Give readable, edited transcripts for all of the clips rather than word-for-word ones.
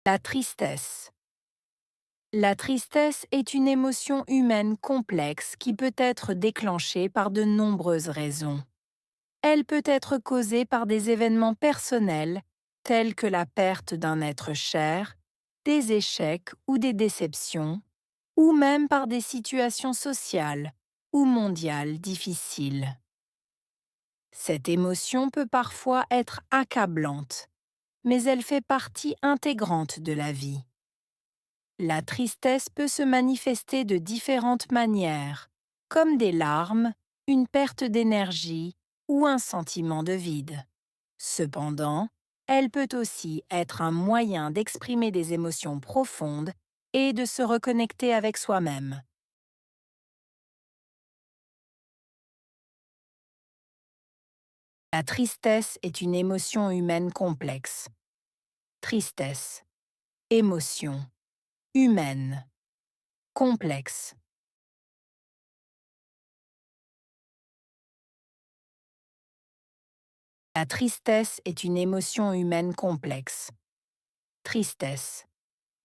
La tristesse. La tristesse est une émotion humaine complexe qui peut être déclenchée par de nombreuses raisons. Elle peut être causée par des événements personnels, tels que la perte d'un être cher, des échecs ou des déceptions, ou même par des situations sociales ou mondiales difficiles. Cette émotion peut parfois être accablante, mais elle fait partie intégrante de la vie. La tristesse peut se manifester de différentes manières, comme des larmes, une perte d'énergie ou un sentiment de vide. Cependant, elle peut aussi être un moyen d'exprimer des émotions profondes et de se reconnecter avec soi-même. La tristesse est une émotion humaine complexe. Tristesse, émotion, humaine, complexe. La tristesse est une émotion humaine complexe. Tristesse,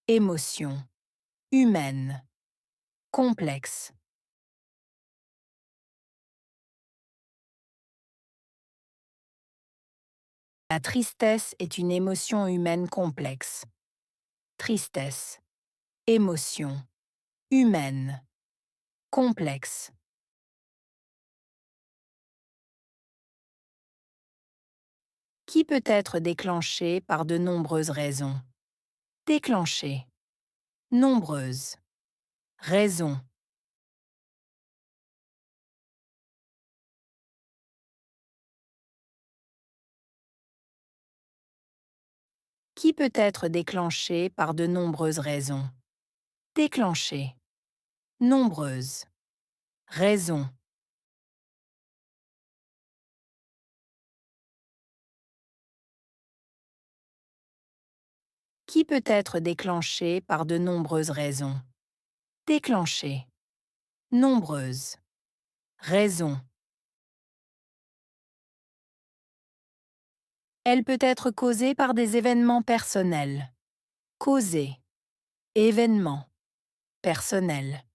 émotion, humaine, complexe. La tristesse est une émotion humaine complexe. Tristesse, émotion, humaine, complexe. Qui peut être déclenchée par de nombreuses raisons. Déclenchée, nombreuses, raisons. Qui peut être déclenchée par de nombreuses raisons. Déclenchée, nombreuses, raisons. Qui peut être déclenchée par de nombreuses raisons. Déclenchée, nombreuses, raisons. Elle peut être causée par des événements personnels. Causée, événement, personnel.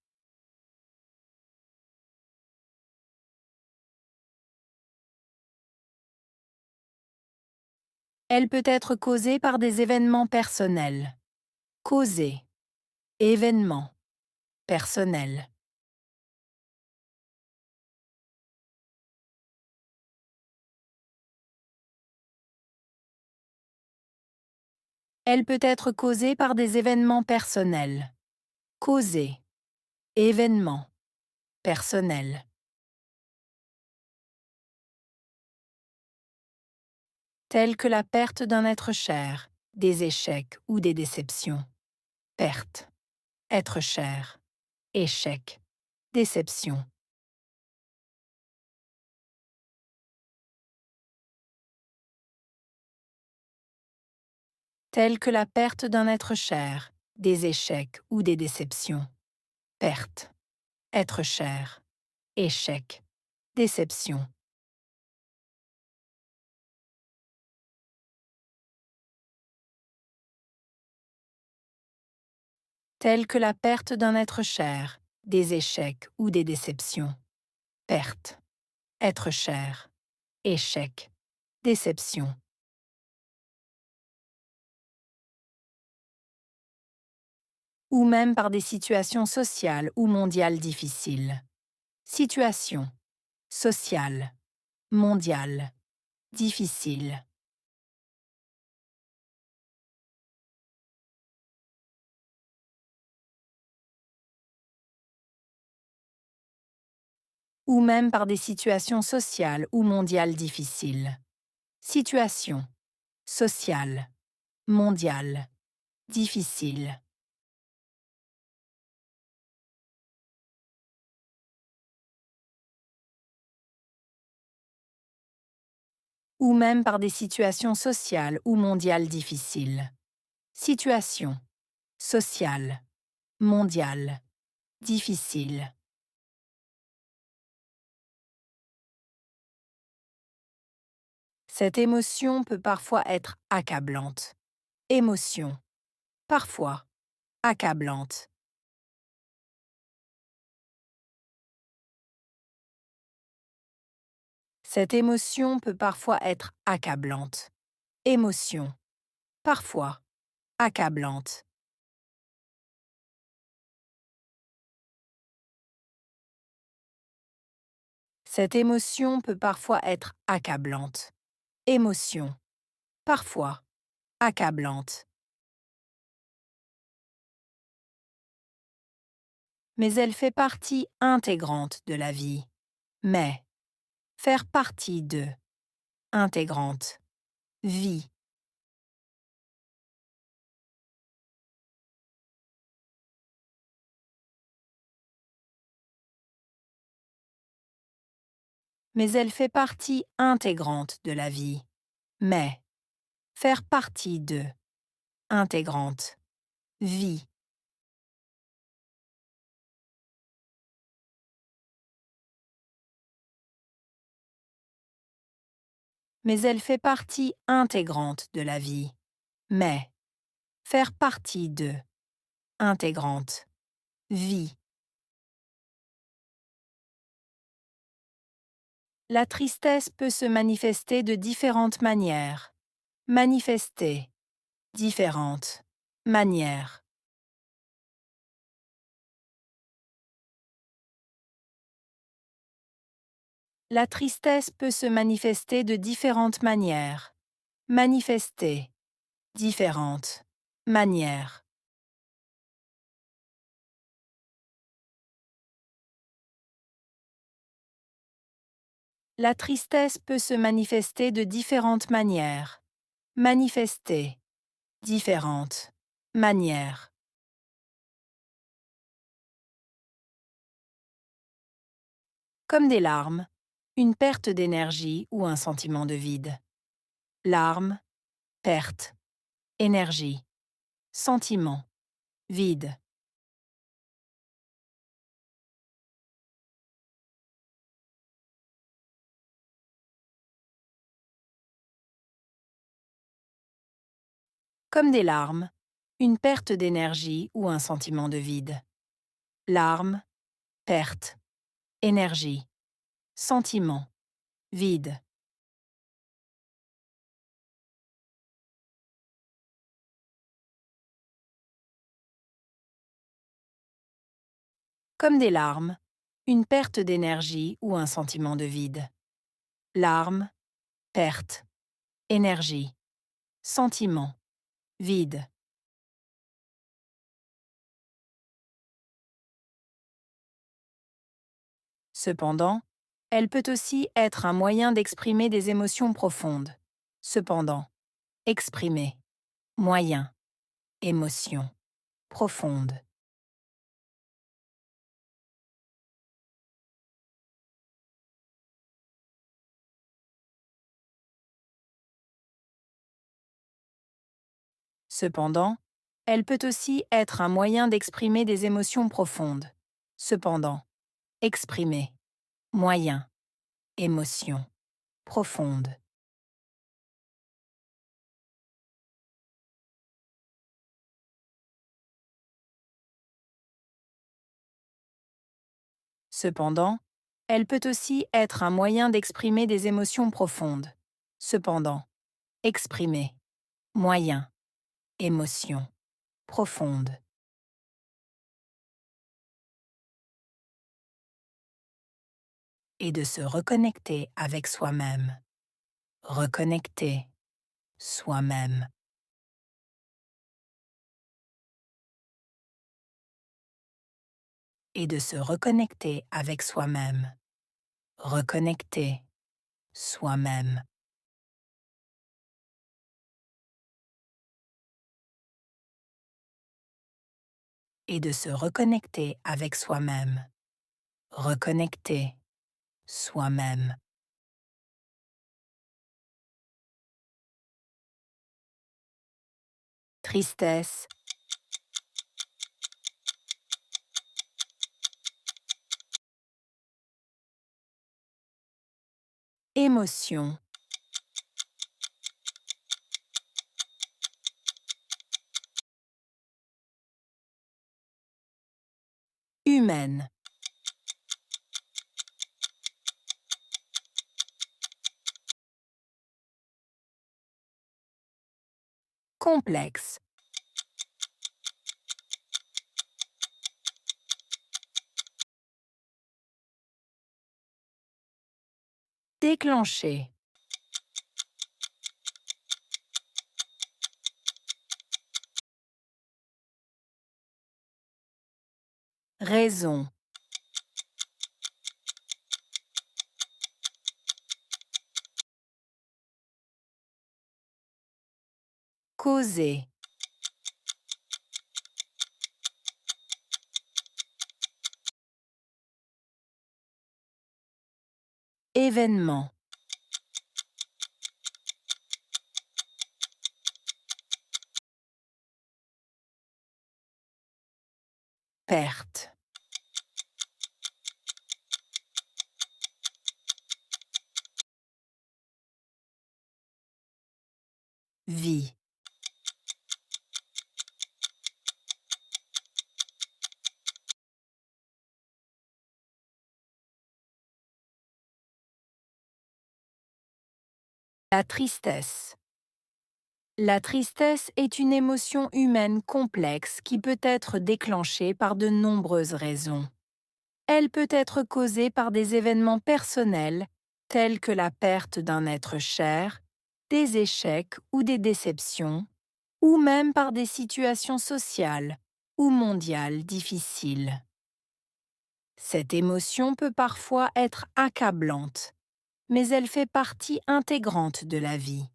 Elle peut être causée par des événements personnels. Causée, événement, personnel. Elle peut être causée par des événements personnels. Causée, événement, personnel. Tels que la perte d'un être cher, des échecs ou des déceptions. Perte, être cher, échec, déception. Tels que la perte d'un être cher, des échecs ou des déceptions. Perte, être cher, échec, déception. Tels que la perte d'un être cher, des échecs ou des déceptions. Perte, être cher, échec, déception. Ou même par des situations sociales ou mondiales difficiles. Situation, sociale, mondiale, difficile. Ou même par des situations sociales ou mondiales difficiles. Situation, sociale, mondiale, difficile. Ou même par des situations sociales ou mondiales difficiles. Situation, sociale, mondiale, difficile. Cette émotion peut parfois être accablante. Émotion, parfois, accablante. Cette émotion peut parfois être accablante. Émotion, parfois, accablante. Cette émotion peut parfois être accablante. Émotion, parfois, accablante. Mais elle fait partie intégrante de la vie. Mais, faire partie de, intégrante, vie. Mais elle fait partie intégrante de la vie. Mais, faire partie de, intégrante, vie. Mais elle fait partie intégrante de la vie. Mais, faire partie de, intégrante, vie. La tristesse peut se manifester de différentes manières. Manifester, différentes, manières. La tristesse peut se manifester de différentes manières. Manifester, différentes, manières. La tristesse peut se manifester de différentes manières. Manifester, différentes, manières. Comme des larmes, une perte d'énergie ou un sentiment de vide. Larmes, perte, énergie, sentiment, vide. Comme des larmes, une perte d'énergie ou un sentiment de vide. Larmes, perte, énergie, sentiment, vide. Comme des larmes, une perte d'énergie ou un sentiment de vide. Larmes, perte, énergie, sentiment, vide. Cependant, elle peut aussi être un moyen d'exprimer des émotions profondes. Cependant, exprimer, moyen, émotion, profonde. Cependant, elle peut aussi être un moyen d'exprimer des émotions profondes. Cependant, exprimer, moyen, émotion, profonde. Cependant, elle peut aussi être un moyen d'exprimer des émotions profondes. Cependant, exprimer, moyen, émotion, profonde. Et de se reconnecter avec soi-même. Reconnecter soi-même. Et de se reconnecter avec soi-même. Reconnecter soi-même. Et de se reconnecter avec soi-même. Reconnecter soi-même. Tristesse, émotion, humaine. Complexe. Déclencher. Raison. Causer. Événement. Perte. Vie. La tristesse. La tristesse est une émotion humaine complexe qui peut être déclenchée par de nombreuses raisons. Elle peut être causée par des événements personnels, tels que la perte d'un être cher, des échecs ou des déceptions, ou même par des situations sociales ou mondiales difficiles. Cette émotion peut parfois être accablante, mais elle fait partie intégrante de la vie.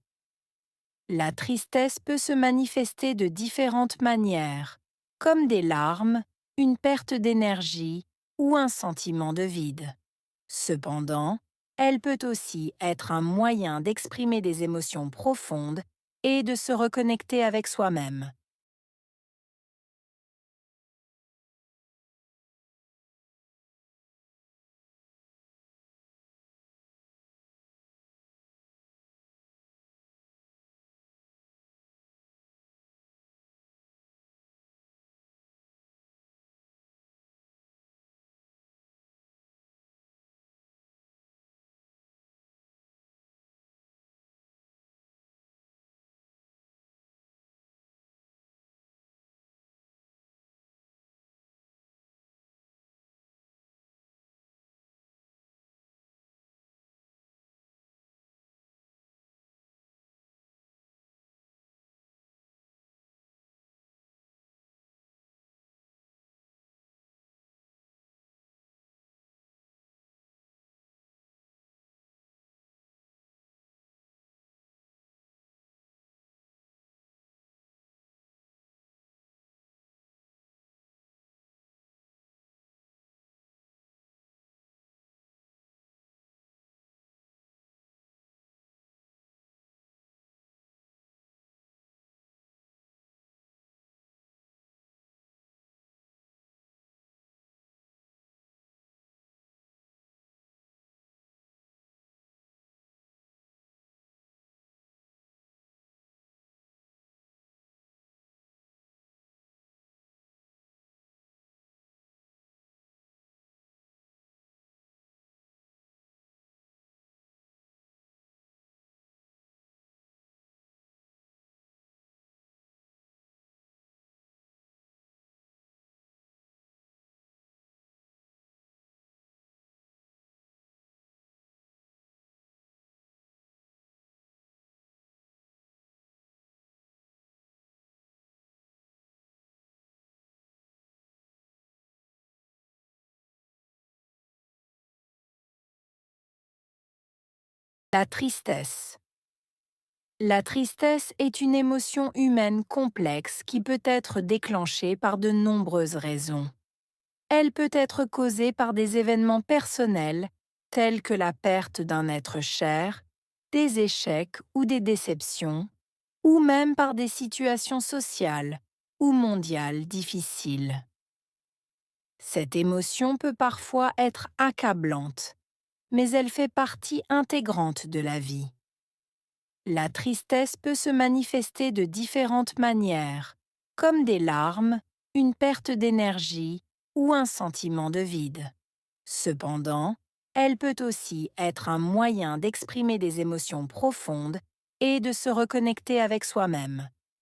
La tristesse peut se manifester de différentes manières, comme des larmes, une perte d'énergie ou un sentiment de vide. Cependant, elle peut aussi être un moyen d'exprimer des émotions profondes et de se reconnecter avec soi-même. La tristesse. La tristesse est une émotion humaine complexe qui peut être déclenchée par de nombreuses raisons. Elle peut être causée par des événements personnels, tels que la perte d'un être cher, des échecs ou des déceptions, ou même par des situations sociales ou mondiales difficiles. Cette émotion peut parfois être accablante, mais elle fait partie intégrante de la vie. La tristesse peut se manifester de différentes manières, comme des larmes, une perte d'énergie ou un sentiment de vide. Cependant, elle peut aussi être un moyen d'exprimer des émotions profondes et de se reconnecter avec soi-même.